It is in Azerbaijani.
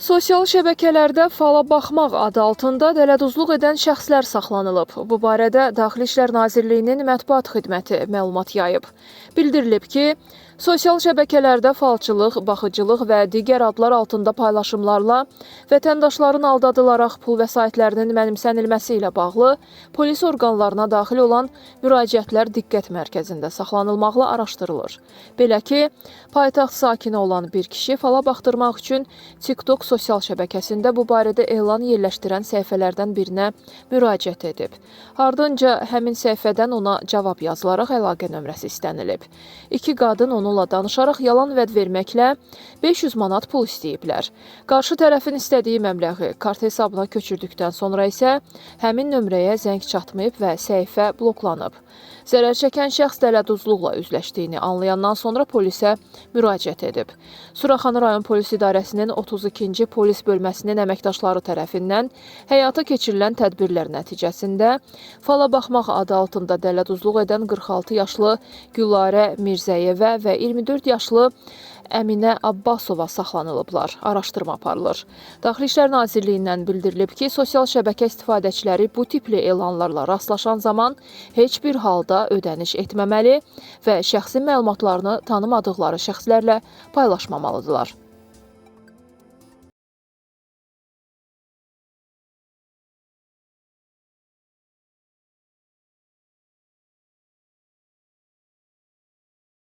Sosial şəbəkələrdə fala baxmaq adı altında dələduzluq edən şəxslər saxlanılıb. Bu barədə Daxili İşlər Nazirliyinin mətbuat xidməti məlumat yayıb. Bildirilib ki, sosial şəbəkələrdə falçılıq, baxıcılıq və digər adlar altında paylaşımlarla vətəndaşların aldadılaraq pul vəsaitlərinin mənimsənilməsi ilə bağlı polis orqanlarına daxil olan müraciətlər diqqət mərkəzində saxlanılmaqla araşdırılır. Belə ki, paytaxt sakini olan bir kişi fala baxdırmaq üçün TikTok sosial şəbəkəsində bu barədə elan yerləşdirən səhifələrdən birinə müraciət edib. Ardınca həmin səhifədən ona cavab yazılaraq əlaqə nömrəsi istənilib. İki qadın onunla danışaraq yalan vəd verməklə 500 manat pul istəyiblər. Qarşı tərəfin istədiyi məbləği kart hesabına köçürdükdən sonra isə həmin nömrəyə zəng çatmayıb və səhifə bloklanıb. Zərər çəkən şəxs dələduzluqla üzləşdiyini anlayandan sonra polisə müraciət edib. Suraxanı rayon polis idarəsinin 32-ci polis bölməsinin əməkdaşları tərəfindən həyata keçirilən tədbirlər nəticəsində fala baxmaq adı altında dələduzluq edən 46 yaşlı Gülarə Mirzəyevə və 24 yaşlı Əminə Abbasova saxlanılıblar. Araşdırma aparılır. Daxili İşlər Nazirliyindən bildirilib ki, sosial şəbəkə istifadəçiləri bu tipli elanlarla rastlaşan zaman heç bir halda ödəniş etməməli və şəxsi məlumatlarını tanımadıqları şəxslərlə paylaşmamalıdırlar.